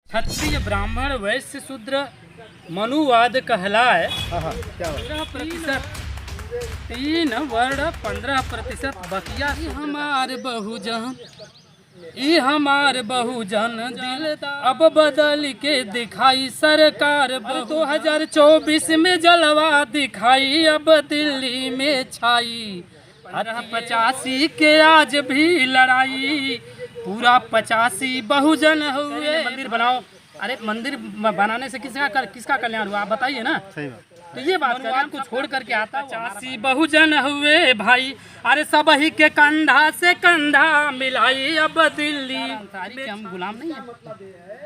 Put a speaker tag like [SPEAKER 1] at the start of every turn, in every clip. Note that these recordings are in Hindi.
[SPEAKER 1] क्षत्रिय ब्राह्मण वैश्य शूद्र मनुवाद कहलाए। 15% 3 वर्ण 15% बकिया हमार बहुजन हमार बहुजन दिल अब बदल के दिखाई सरकार 2024 में जलवा दिखाई अब दिल्ली में छाई। 85 के आज भी लड़ाई पूरा 85 बहुजन हुए। मंदिर बनाओ, अरे मंदिर बनाने से किसका कल्याण हुआ आप बताइए ना। सही बात। तो ये बात को छोड़ करके आता 85 बहुजन हुए भाई, अरे सब ही के कंधा से कंधा मिलाई अब दिल्ली। हम गुलाम नहीं है।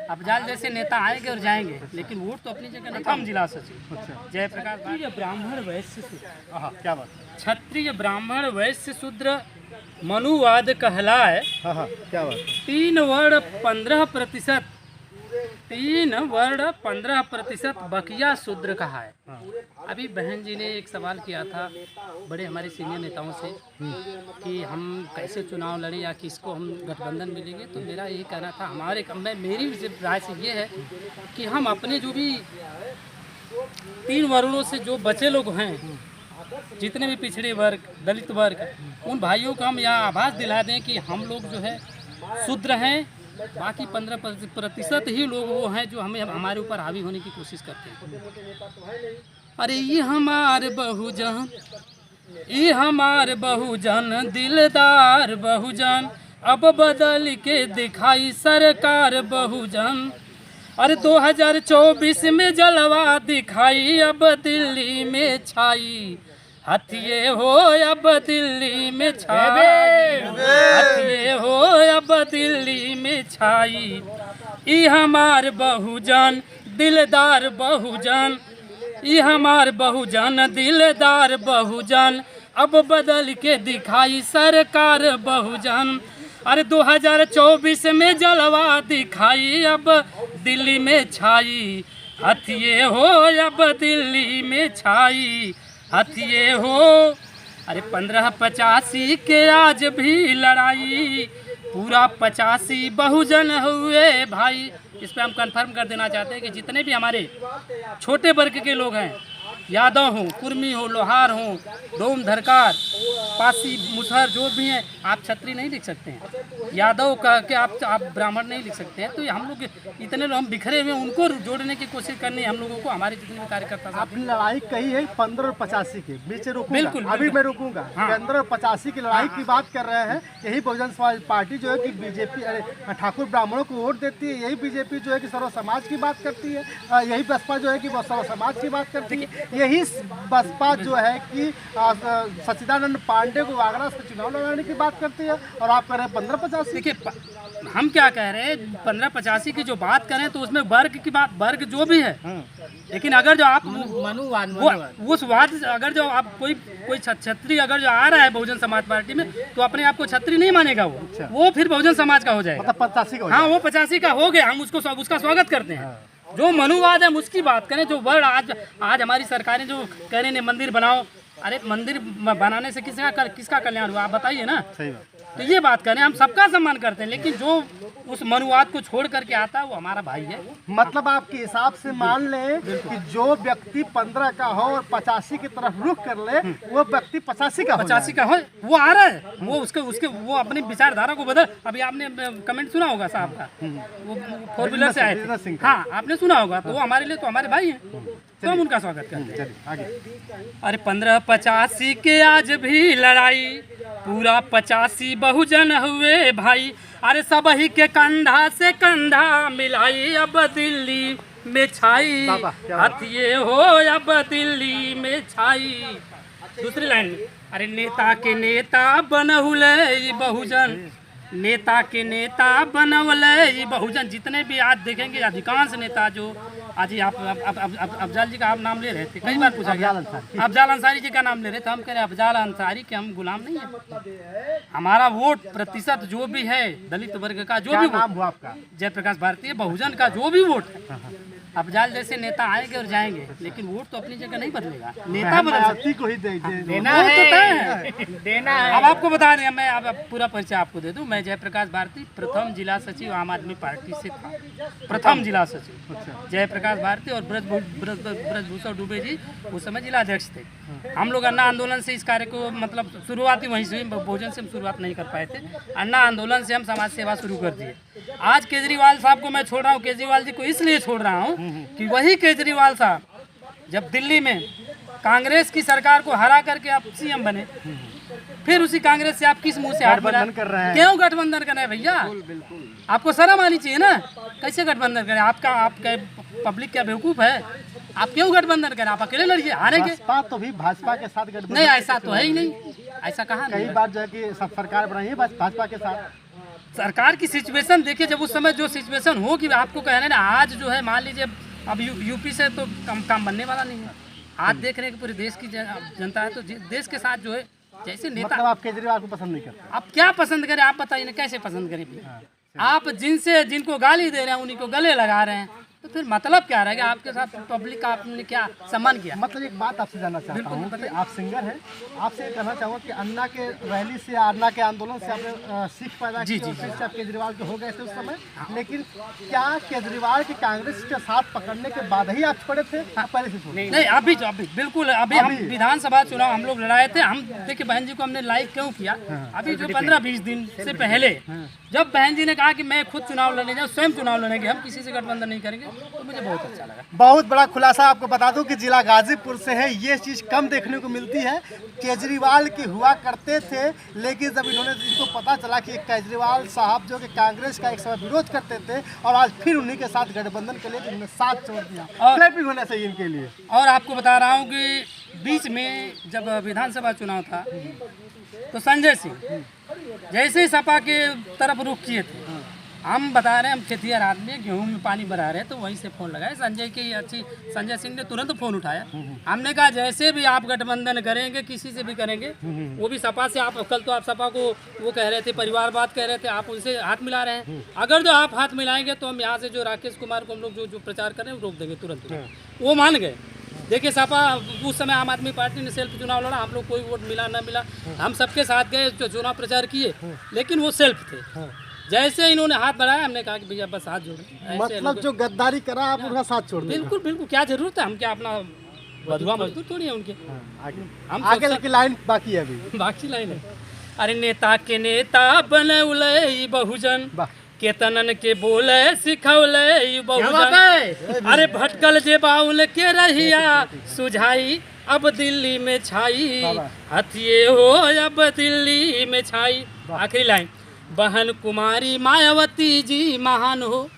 [SPEAKER 1] अफजाल जैसे नेता आएंगे और जाएंगे, लेकिन वोट तो अपनी जगह नहीं। हम जिला सचिव जयप्रकाश ब्राह्मण वैश्य शूद्र। क्या बात। क्षत्रिय ब्राह्मण वैश्य शूद्र मनुवाद कहलाए। क्या बात। 3 वर्ण 15% 3 वर्ण 15% बकिया शूद्र कहा है। अभी बहन जी ने एक सवाल किया था बड़े हमारे सीनियर नेताओं से कि हम कैसे चुनाव लड़े या किसको हम गठबंधन मिलेंगे। तो मेरा यही कहना था, मेरी राय से ये है कि हम अपने जो भी 3 वर्णों से जो बचे लोग हैं, जितने भी पिछड़े वर्ग दलित वर्ग, उन भाइयों को हम यहाँ आभास दिला दें कि हम लोग जो है शूद्र हैं। बाकी 15% ही लोग वो हैं जो हमारे ऊपर हावी होने की कोशिश करते हैं। अरे ये हमार बहुजन दिलदार बहुजन अब बदल के दिखाई सरकार बहुजन। अरे 2024 में जलवा दिखाई अब दिल्ली में छाई। हथिये हो अब दिल्ली में छाई, हथिये हो अब दिल्ली में छाई। ई हमार बहुजन दिलदार बहुजन, ई हमार बहुजन दिलदार बहुजन अब बदल के दिखाई सरकार बहुजन। अरे 2024 में जलवा दिखाई अब दिल्ली में छाई। हथिये हो अब दिल्ली में छाई, हथिये हो। अरे 1585 के आज भी लड़ाई पूरा 85 बहुजन हुए भाई। इस पे हम कंफर्म कर देना चाहते हैं कि जितने भी हमारे छोटे वर्ग के लोग हैं, यादव हों, कुर्मी हो, लोहार हों, डोम धरकार, पासी मुसहर जो भी हैं, आप छत्री नहीं लिख सकते हैं। यादव का के आप ब्राह्मण नहीं लिख सकते हैं। तो हम लोग इतने लोग हम बिखरे हुए, उनको जोड़ने की कोशिश करनी है हम लोगों को। हमारे जितने भी कार्यकर्ता
[SPEAKER 2] आपने लड़ाई कही है 15 और 85 के बीच रुकूंगा।
[SPEAKER 1] बिल्कुल
[SPEAKER 2] अभी मैं रुकूंगा। 15 और 85 की लड़ाई की बात कर रहे हैं। यही बहुजन समाज पार्टी जो है कि बीजेपी ठाकुर ब्राह्मणों को वोट देती है। यही बीजेपी जो है कि सर्व समाज की बात करती है। यही बसपा जो है कि सर्व समाज की बात करती है। यही बसपा जो है कि सच्चिदानंद पांडे को आगरा से चुनाव लड़ाने की बात करती है, और आप कह रहे हैं 1585।
[SPEAKER 1] देखिए हम क्या कह रहे हैं, 1585 की जो बात करें तो उसमें वर्ग की बात, वर्ग जो भी है, लेकिन अगर जो आप मनुवाद उस वाद, अगर जो आप कोई छत्री अगर जो आ रहा है बहुजन समाज पार्टी में, तो अपने आप को छत्री नहीं मानेगा वो फिर बहुजन समाज का हो जाएगा।
[SPEAKER 2] मतलब 85 का।
[SPEAKER 1] हाँ, वो 85 का हो गया, हम उसका स्वागत करते हैं। जो मनुवाद है उसकी बात करें। जो वर्ड आज हमारी सरकारें जो कह रहे हैं मंदिर बनाओ, अरे मंदिर बनाने से किसका कल्याण हुआ आप बताइए ना। सही बात। तो ये बात करें, हम सबका सम्मान करते हैं, लेकिन जो उस मनुवाद को छोड़ करके आता है वो हमारा भाई है।
[SPEAKER 2] मतलब आपके हिसाब से मान लें कि जो व्यक्ति 15 का हो और 85 की तरफ रुख कर ले, वो व्यक्ति 85 का
[SPEAKER 1] हो, वो आ रहा है, वो उसके वो अपनी विचारधारा को बदल। अभी आपने कमेंट सुना होगा साहब का, वो 4 व्हीलर से आए थे। हाँ, आपने सुना होगा। तो वो हमारे लिए तो हमारे भाई हैं, तो हम उनका स्वागत करते हैं। अरे 1585 के आज भी लड़ाई पूरा 85 बहुजन हुए भाई। अरे सब ही के कंधा से कंधा मिलाई अब दिल्ली में छाई। हथिये हो अब दिल्ली में छाई। दूसरी लाइन में, अरे नेता के नेता बनहुले बहुजन, नेता के नेता बनवले बहुजन। जितने भी आज देखेंगे अधिकांश नेता जो आज ही आप अफजाल जी का आप नाम ले रहे थे, कई बार पूछा गया अफजाल अंसारी जी का नाम ले रहे थे। हम कह रहे हैं अफजाल अंसारी के हम गुलाम नहीं है। हमारा वोट प्रतिशत जो भी है दलित वर्ग का, जो भी नाम हुआ आपका जयप्रकाश भारतीय बहुजन का जो भी वोट है, अफजाल जैसे नेता आएंगे और जाएंगे, लेकिन वोट तो अपनी जगह नहीं बदलेगा, नेता बदल सकता
[SPEAKER 2] मायावती को ही दीजिए।
[SPEAKER 1] देना है। अब आपको बता दें, मैं अब पूरा परिचय आपको दे दूं। मैं जयप्रकाश भारती, प्रथम जिला सचिव आम आदमी पार्टी से था, प्रथम जिला सचिव जयप्रकाश भारती, और ब्रजभूषण दुबे जी उस समय जिला अध्यक्ष थे। हम लोग अन्ना आंदोलन से इस कार्य को मतलब शुरुआत ही वहीं से हुई, बहुजन से हम शुरुआत नहीं कर पाए थे। अन्ना आंदोलन से हम समाज सेवा शुरू कर दिए। आज केजरीवाल साहब को मैं छोड़ रहा हूँ, केजरीवाल जी को इसलिए छोड़ रहा हूँ कि वही केजरीवाल साहब जब दिल्ली में कांग्रेस की सरकार को हरा करके आप सीएम बने, फिर उसी कांग्रेस से आप किस मुंह से हाथ मिला
[SPEAKER 2] कर रहे हैं?
[SPEAKER 1] क्यों गठबंधन कर रहे हैं भैया? आपको शर्म आनी चाहिए ना, कैसे गठबंधन करें? आपका पब्लिक क्या बेवकूफ है? आप क्यों गठबंधन करें? आप अकेले लड़िए, हारेंगे।
[SPEAKER 2] बसपा तो भी भाजपा के साथ गठबंधन,
[SPEAKER 1] नहीं ऐसा तो है ही नहीं, ऐसा कहाँ
[SPEAKER 2] कई बार जो है कि सब सरकार बनाई है भाजपा के साथ।
[SPEAKER 1] सरकार की सिचुएशन देखिए, जब उस समय जो सिचुएशन हो कि आपको कहना ना, आज जो है मान लीजिए अब यूपी से तो काम बनने वाला नहीं है। आज देख रहे हैं कि पूरे देश की जनता है, तो देश के साथ जो है जैसे नेता।
[SPEAKER 2] मतलब आप केजरीवाल को पसंद नहीं करते?
[SPEAKER 1] आप क्या पसंद करें? आप बताइए ना, कैसे पसंद करें भैया? आप जिनको गाली दे रहे हैं उन्हीं को गले लगा रहे हैं, तो फिर मतलब क्या रहेगा? आपके साथ पब्लिक का आपने क्या सम्मान किया?
[SPEAKER 2] मतलब एक बात आपसे जानना चाहता हूँ कि आप सिंगर हैं, आपसे ये कहना चाहूँगा कि अन्ना के रैली से, अन्ना के आंदोलन से आपने सीख पैदा की और फिर से आप केजरीवाल के हो गए थे उस समय, लेकिन क्या केजरीवाल की कांग्रेस के साथ पकड़ने के बाद ही आप छोड़े थे? पहले से छोड़े?
[SPEAKER 1] नहीं, अभी बिल्कुल अभी हम विधानसभा चुनाव हम लोग लड़ाए थे। हम देखिए बहन जी को हमने लाइक क्यों किया, अभी जो 15-20 दिन से पहले जब बहन जी ने कहा कि मैं खुद चुनाव लड़ने जाऊँ, स्वयं चुनाव लड़ेंगे, हम किसी से गठबंधन नहीं करेंगे, तो मुझे बहुत अच्छा लगा।
[SPEAKER 2] बहुत बड़ा खुलासा आपको बता दूं कि जिला गाजीपुर से है। ये चीज़ कम देखने को मिलती है। केजरीवाल की हुआ करते थे, लेकिन जब इनको पता चला कि केजरीवाल साहब जो कि कांग्रेस का एक समय विरोध करते थे और आज फिर उन्हीं के साथ गठबंधन के लिए उन्होंने साथ छोड़ दिया। क्लैपिंग होना चाहिए इनके लिए।
[SPEAKER 1] और आपको बता रहा हूँ कि बीच में जब विधानसभा चुनाव था तो संजय सिंह जैसे ही सपा के तरफ रुख किए थे, हम बता रहे हैं हम खेतिहर आदमी हैं, गेहूं में पानी भरा रहे हैं, तो वहीं से फ़ोन लगाए संजय सिंह ने तुरंत फ़ोन उठाया। हमने कहा जैसे भी आप गठबंधन करेंगे, किसी से भी करेंगे, वो भी सपा से। आप कल तो आप सपा को वो कह रहे थे, परिवारवाद कह रहे थे, आप उनसे हाथ मिला रहे हैं। अगर जो आप हाथ मिलाएंगे तो हम यहाँ से जो राकेश कुमार को हम लोग जो प्रचार कर रहे हैं वो रोक देंगे तुरंत। वो मान गए। देखिए सपा उस समय आम आदमी पार्टी ने सेल्फ चुनाव लड़ा, हम लोग कोई वोट मिला ना मिला, हम सबके साथ गए, जो चुनाव प्रचार किए, लेकिन वो सेल्फ थे। जैसे इन्होंने हाथ बढ़ाया, हमने कहा कि भैया बस हाथ जोड़े।
[SPEAKER 2] मतलब जो गद्दारी करा आप उनका साथ छोड़ दें?
[SPEAKER 1] बिल्कुल बिल्कुल, क्या जरूरत है? हम क्या अपना बधुआ मजदूर थोड़ी है उनके।
[SPEAKER 2] हम आगे की लाइन बाकी है अभी,
[SPEAKER 1] बाकी लाइन है। अरे नेता के नेता बने उले बहुजन, केतनन के बोले सिखौले बहुजन। अरे भटकल जे बाउल के रहिया सुझाई, अब दिल्ली में छाई हथिये हो, अब दिल्ली में छाई। आखिरी लाइन, बहन कुमारी मायावती जी महान हो,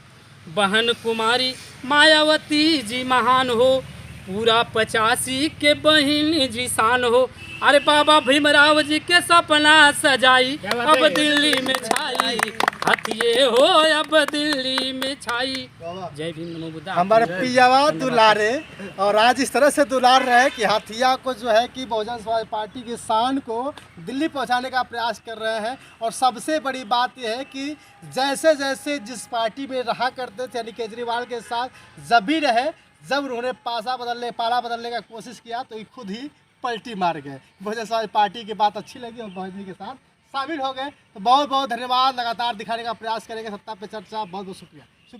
[SPEAKER 1] बहन कुमारी मायावती जी महान हो, पूरा 85 के बहन जी शान हो। अरे बाबा भीमराव जी के सपना सजाई, अब दिल्ली में छाई हथिये हो, अब दिल्ली में छाई। जय भीम नमो बुद्धा।
[SPEAKER 2] हमारे पियावा दुलारे, और आज इस तरह से दुलार रहे कि हाथिया को जो है कि बहुजन समाज पार्टी की शान को दिल्ली पहुंचाने का प्रयास कर रहे हैं। और सबसे बड़ी बात यह है कि जैसे जैसे जिस पार्टी में रहा करते थे, यानी केजरीवाल के साथ जब भी रहे, जब उन्होंने पाला बदलने का कोशिश किया तो ये खुद ही पलटी मार गए। बहुजन समाज पार्टी की बात अच्छी लगी और बहुजन के साथ शामिल हो गए। तो बहुत बहुत धन्यवाद। लगातार दिखाने का प्रयास करेंगे सत्ता पे चर्चा। बहुत बहुत शुक्रिया।